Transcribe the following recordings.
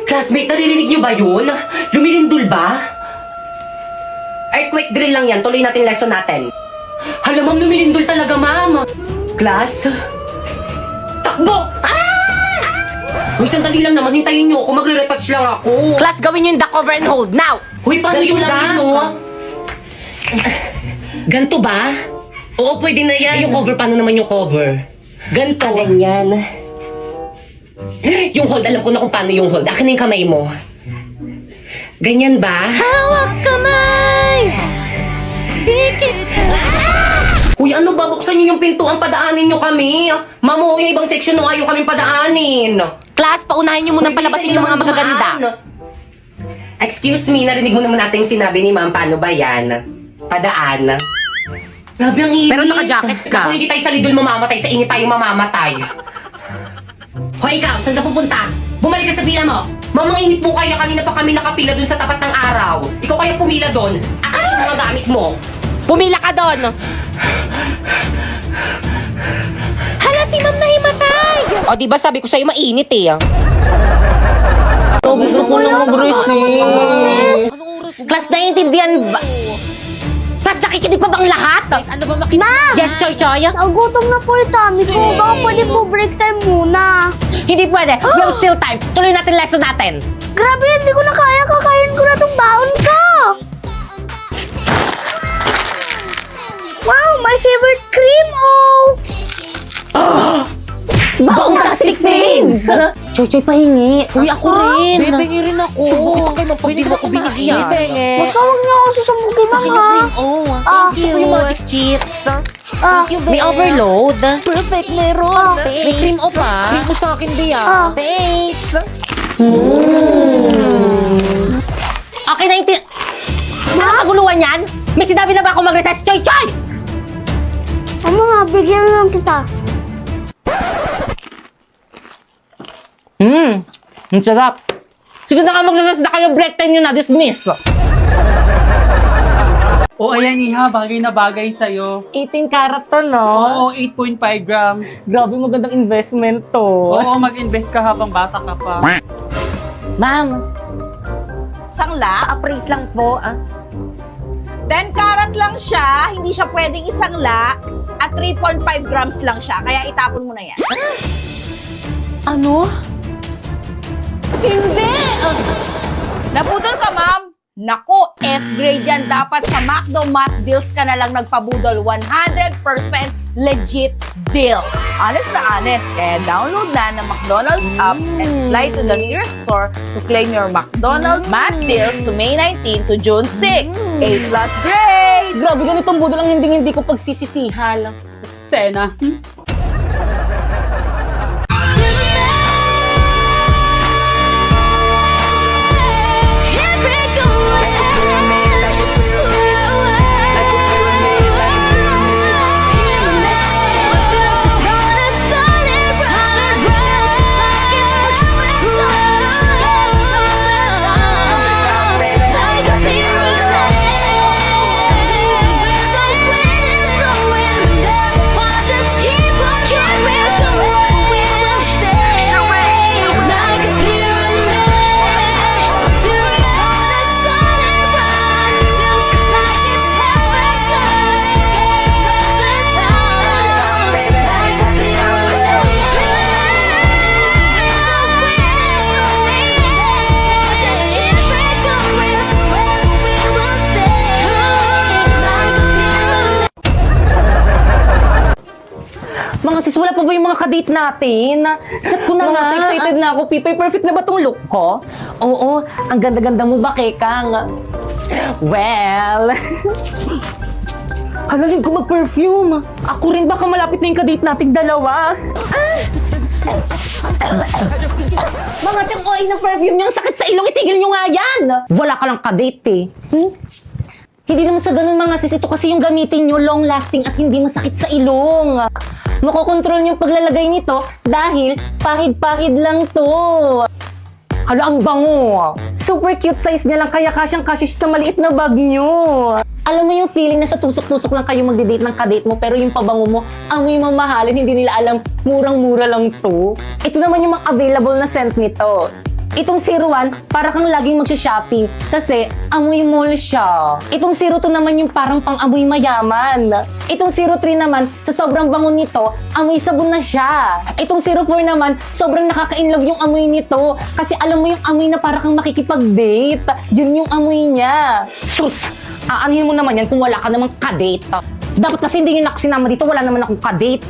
Classmate, naririnig niyo ba yun? Lumilindol ba? Earthquake drill lang yan. Tuloy natin lesson natin. Hala, ma'am, lumilindol talaga, ma'am. Class? Takbo! Uy, sandali lang naman. Hintayin niyo ako. Magre-retouch lang ako. Class, gawin nyo yung duck over and hold. Now! Uy, paano Ganito yung lang, lang, no? Ganto ba? Oo, pwede na yan. Yung cover, paano naman yung cover? Ganto. Ganyan. Yung hold, alam ko na kung paano yung hold. Akin na yung kamay mo. Ganyan ba? Hawak kamay! Dikit! Uy, ano ba? Buksan niyo yung pintuan. Padaanin niyo kami. Mamo, yung ibang section no, ayaw kami padaanin. Class, paunahin nyo munang Uy, palabasin bilisan yung mga naman magaganda. dumaan. Excuse me, narinig mo naman natin yung sinabi ni ma'am. Paano ba yan? Padaan. Grabe ang init. Pero naka-jacket ka. Kung hindi tayo sa lidol mamamatay, sa init tayo mamamatay. Hoy, ikaw, saan ka pupunta? Bumalik ka sa pila mo. Ma'am, ang init po kaya. Kanina pa kami nakapila dun sa tapat ng araw. Ikaw kaya pumila dun. Akin yung mga gamit mo. Pumila ka doon! Hala, si ma'am nahimatay! O, di ba sabi ko sa'yo mainit eh. Gusto ko na mag-receive. Class, naiintindihan ba? Class, nakikinig pa bang lahat? Ano ba makinig? Ma! Yes, Choy Choy? Nagutom na po yung tummy ko. Baka pwede po break time muna. Hindi pwede. We'll still time. Tuloy natin lesson natin. Grabe, hindi ko na kaya. Kakain ko na tong baon ko. Wow, my favorite cream, Baong plastic things! Choy Choy, pahingi. Uy, ako rin. Bibingi rin ako. Subukin pa kayo ng pag di mo ako binigyan. Basta huwag niyo ako susumugin, ma'am, ha? Gusto ko yung magic chips. May Ah, overload. Perfect, meron. May cream o pa. Cream mo sa akin, Bea. Thanks. Okay na yung Ano kaguluhan yan? May sinabi na ba ako mag-recess? Choy Choy! Ano nga, bigyan lang kita. Ang sarap. Sige na ka mag-recess na kayo, break time nyo na, dismiss. O ayan Iha, bagay na bagay sa'yo. 18 karat to, no? Oo, 8.5 grams. Grabe, magandang investment to. Oo, mag-invest ka habang bata ka pa. Ma'am, Sangla? appraise lang po, 10 karat lang siya, hindi siya pwedeng isangla, at 3.5 grams lang siya, kaya itapon mo na yan. Ano? Hindi! Nabudol ka, ma'am? Nako, F-grade yan. Dapat sa McDo Math Deals ka na lang nagpabudol. 100% legit deals. Honest na honest. Kaya download na ng McDonald's apps and fly to the nearest store to claim your McDonald's Math Deals to May 19 to June 6. A+ grade! Grabe, ganitong budol ang hindi ko pagsisisihan. Sena. Mga sis, wala pa ba yung mga kadate natin? Chat ko na nga. Excited na ako, Pipay. Perfect na ba tong look ko? Oo, ang ganda-ganda mo ba, Kekang? Well... Halalin ko mag-perfume. Ako rin, baka malapit na yung kadate nating dalawa. Mga tiyang ng perfume niyang sakit sa ilong, itigil niyo nga yan. Wala ka lang kadate eh. Hindi naman sa ganun mga sis, ito kasi yung gamitin nyo, long-lasting at hindi masakit sa ilong. Makokontrol yung paglalagay nito dahil pahid-pahid lang to. Hala, ang bango. Super cute size niya lang kaya kasyang-kasya siya sa maliit na bag nyo. Alam mo yung feeling na sa tusok-tusok lang kayo magdi-date ng kadate mo pero yung pabango mo, amoy mamahalin, hindi nila alam, murang-mura lang to. Ito naman yung mga available na scent nito. Itong 01, para kang laging magsha-shopping kasi amoy mall siya. Itong 02 naman yung parang pang-amoy mayaman. Itong 03 naman, sa sobrang bango nito, amoy sabon na siya. Itong 04 naman, sobrang nakaka-inlove yung amoy nito kasi alam mo yung amoy na para kang makikipag-date. Yun yung amoy niya. Sus! Aanhin mo naman yan kung wala ka namang ka-date. Dapat kasi hindi nyo nakasinama dito, wala naman akong ka-date.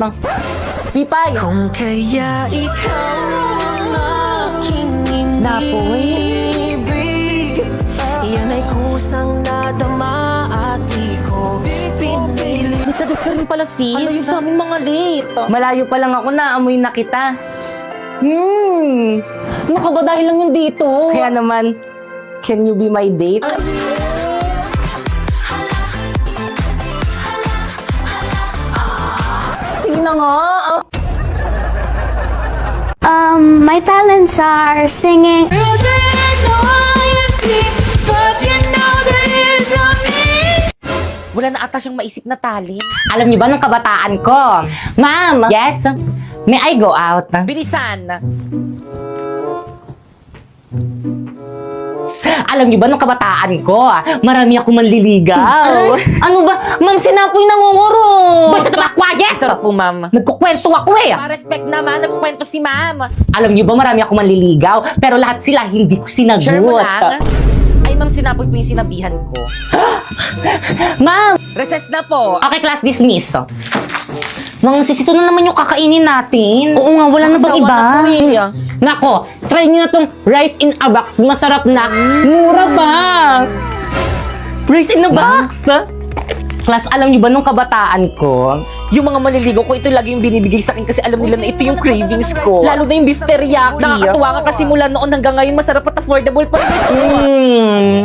Pipay! Kung kaya ikaw ang aking Napoy. yan ay kusang nadama at di ko pinili. May kadate ka rin pala, sis. Ano yung sa aming mga late? Malayo pa lang ako na, amoy na kita. Ano ka ba dahil lang yun dito? Kaya naman, can you be my date? Sige na nga. My talents are singing. Wala na ata siyang maisip na talent. Alam niyo ba ng kabataan ko? Ma'am! Yes? May I go out? Bilisan! Alam niyo ba ng kabataan ko? Marami ako manliligaw. Ano ba? Ma'am, sinapoy nangunguro. Basta tabakwa, yes! Sarap po, ma'am. Nagkukwento ako eh. Pa-respect naman, nagkukwento si ma'am. Alam niyo ba marami ako manliligaw, pero lahat sila hindi ko sinagot. Sure mo lang? Ay, ma'am, sinapoy po yung sinabihan ko. Ma'am! Recess na po. Okay, class dismiss. Mga sis, ito na naman yung kakainin natin. Oo nga, wala na bang iba? Nako, try nyo na tong rice in a box. Masarap na. Mura ba? Rice in a box? Class, alam nyo ba nung kabataan ko, yung mga maliligaw ko, ito lagi yung binibigay sa akin kasi alam nila na ito yung cravings ko. Lalo na yung beef teriyaki. Nakakatuwa nga kasi mula noon hanggang ngayon, masarap at affordable pa rin.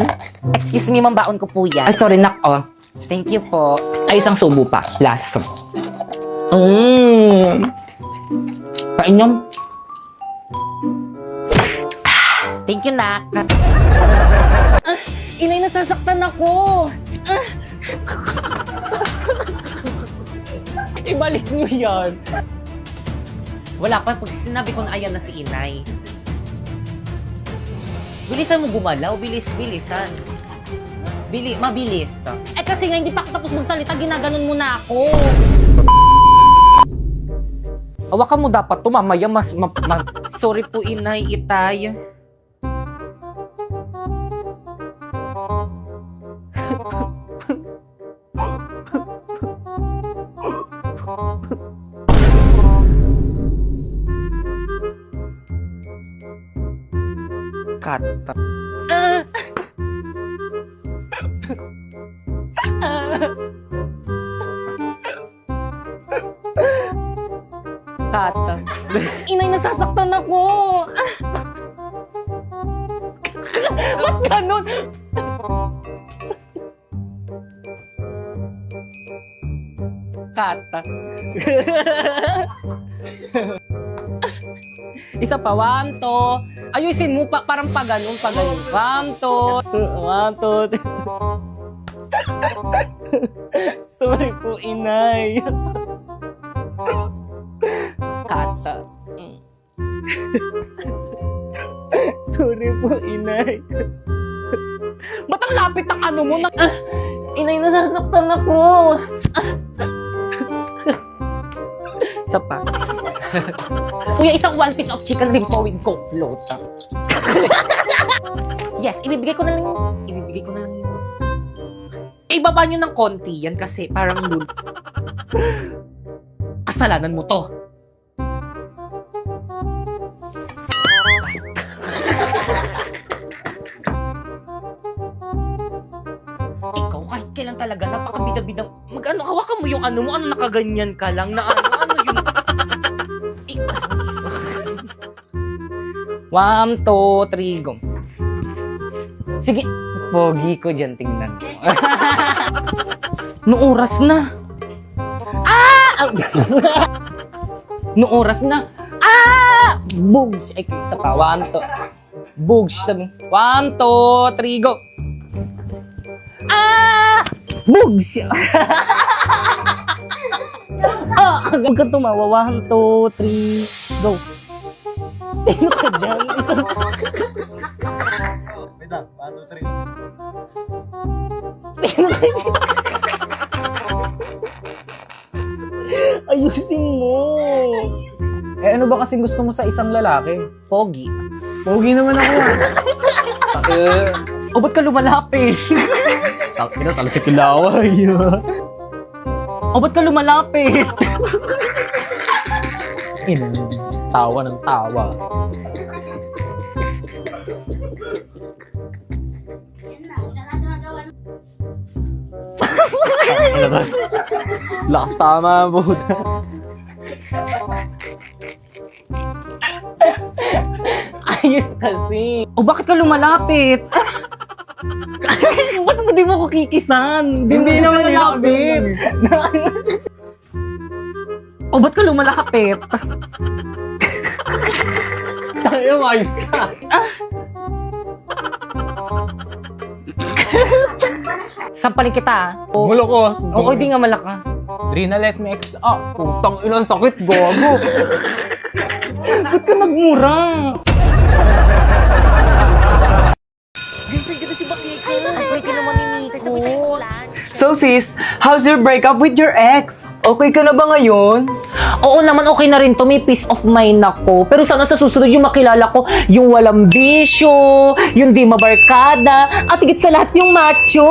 Excuse me, ma'am, baon ko po yan. Ay, sorry, nako. Thank you po. Ay, isang subo pa. Last. Painom. Thank you, nak. Inay, nasasaktan ako. Ibalik niyo yan. Wala pa. Pag sinabi ko na ayan na si Inay. Bilisan mo gumalaw. Bilisan. Mabilis. Eh kasi nga hindi pa ako tapos magsalita, ginaganon mo na ako. Hawakan mo dapat to, mamaya Sorry po, Inay, Itay. Kata. Kata. Inay, nasasaktan ako. Ba't ganun? Kata. Isa pa, wamto. Ayusin mo pa, parang paganon. Wamto. Sorry po, Inay. Kata. Sorry po, Inay. Ba't ang lapit ang ano mo? Inay, nasasaktan ako. Isa pa. Kuya, isang one piece of chicken rin po with coke float. Yes, ibibigay ko na lang yun. Ibaba nyo ng konti yan kasi parang kasalanan mo to. Ikaw, kahit kailan talaga, napakabida-bida. Mag-ano, hawakan mo yung ano mo, ano nakaganyan ka lang na ano yun. Ikaw. 1, 2, 3, go. Sige, pogi ko dyan, tingnan mo. Noong oras na. Noong oras na. Bugs. Ay, isa pa. 1, 2. Bugs. 1, 2, 3, go. Bugs. Huwag ka tumawa. 1, 2, 3, go. Sino ka dyan? Sino ka dyan? Ayusin mo. Eh ano ba kasing gusto mo sa isang lalaki? Pogi. Pogi naman ako ah. O ba't ka lumalapit? Takina, talasik yung laway. O ba't ka lumalapit? Ina, tawa ng tawa. Lakas tama, buta. Ayos kasi. O bakit ka lumalapit? Ba't mo di mo ko kikisan? Hindi naman lalapit. O ba't ka lumalapit? Tayo, ayos ka. Sampalin kita. Mulokos. Oo, di nga malakas. Drina, let me putang ilang sakit, gago. Ba't ka nagmura? So sis, how's your breakup with your ex? Okay ka na ba ngayon? Oo naman, okay na rin to. May peace of mind ako. Pero sana sa susunod yung makilala ko, yung walang bisyo, yung di mabarkada, at higit sa lahat yung macho.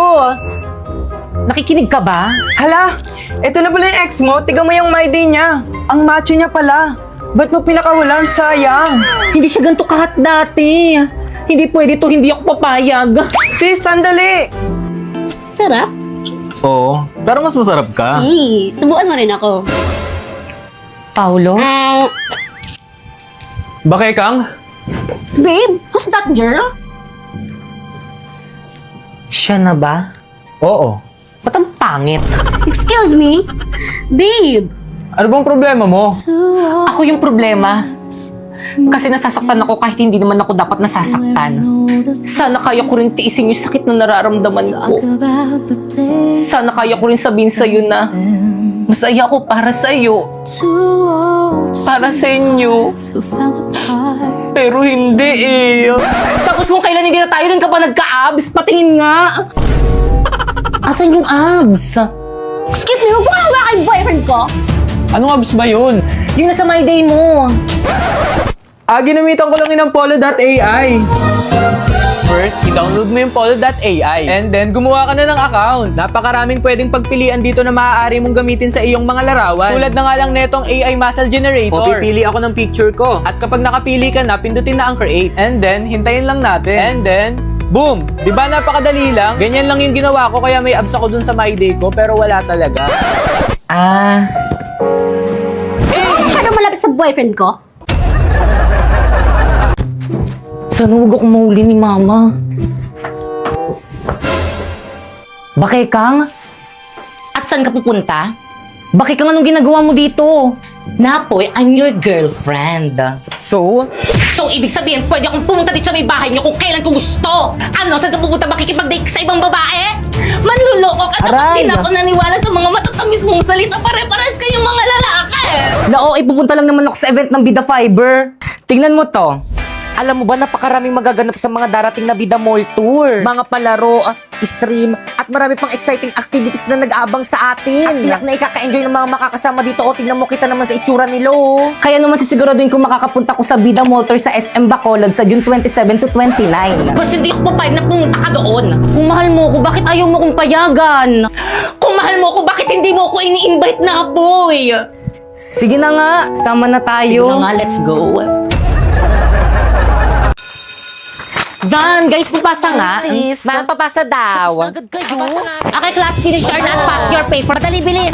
Nakikinig ka ba? Hala, eto na pala yung ex mo. Tiga mo yung my day niya. Ang macho niya pala. Ba't mo pinakawalan? Sayang. Hindi siya ganito kahat dati. Hindi pwede to, hindi ako papayag. Sis, sandali. Sarap. Oo, pero mas masarap ka. Subuan mo rin ako. Paulo? Bakit kang? Babe, who's that girl? Siya na ba? Oo. Ba't ang pangit? Excuse me? Babe, Ano bang problema mo? Ako yung problema. Kasi nasasaktan ako kahit hindi naman ako dapat nasasaktan. Sana kaya ko rin tiisin yung sakit na nararamdaman ko. Sana kaya ko rin sabihin sa'yo na masaya ako para sa'yo. Para sa inyo. Pero hindi eh. Tapos kung kailan hindi na tayo, dun ka pa nagka-abs, patingin nga. Asan yung abs? excuse me, huwag mo nga hawakan yung boyfriend ko. Anong abs ba yun? Yung nasa my day mo. Ginamitan ko lang yun ng polo.ai. First, i-download mo yung polo.ai and then gumawa ka na ng account. Napakaraming pwedeng pagpilian dito na maaari mong gamitin sa iyong mga larawan. Tulad na nga lang netong AI Muscle Generator. O pipili ako ng picture ko. At kapag nakapili ka na, pindutin na ang create. And then, hintayin lang natin. And then, boom! Diba napakadali lang? Ganyan lang yung ginawa ko kaya may abs ako dun sa my day ko pero wala talaga. Huwag masyadong malapit sa boyfriend ko. Sana huwag akong mahuli ni Mama. Bakit Kang? At saan ka pupunta? Bakit Kang, anong ginagawa mo dito? Napoy, I'm your girlfriend. So? So, ibig sabihin, pwede akong pumunta dito sa may bahay niyo kung kailan ko gusto. Ano, saan ka pupunta? Makikipag-date ka sa ibang babae? Manluloko ka, dapat din ako naniwala sa mga matatamis mong salita. Pare-pares kayong mga lalaki. Oo, ipupunta lang naman ako sa event ng Bida Fiber. Tingnan mo to. Alam mo ba, napakaraming magaganap sa mga darating na Bida Mall Tour. Mga palaro, stream, at marami pang exciting activities na nag-aabang sa atin. At tiyak na ikaka-enjoy ng mga makakasama dito. O, tingnan mo, kita naman sa itsura nilo. Kaya naman sisiguraduhin kung makakapunta ko sa Bida Mall Tour sa SM Bacolod sa June 27 to 29. Basta hindi ako papayag na pumunta ka doon. Kung mahal mo ko, bakit ayaw mo kong payagan? Kung mahal mo ko, bakit hindi mo ko ini-invite na, boy? Sige na nga, sama na tayo. Sige na nga, let's go. Dan, guys, papasa nga. Ma'am, papasa daw. Agad kayo. Okay, class, finish your and pass your paper. Madali, bilis.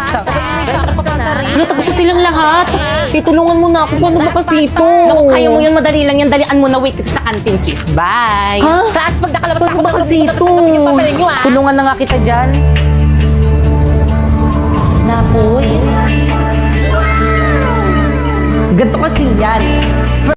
Ano, tapos na silang lahat. Tutulungan mo na ako. Paano ba kasi ito? Naku, kaya mo yun, madali lang yan. Dalian mo na, wait sa canteen, sis. Bye. Ha? Class, pag nakalabas Paano ako, ba kasi ito? yung papel nyo, ah. Tulungan na nga kita dyan. Napoy. Ganito kasi yan.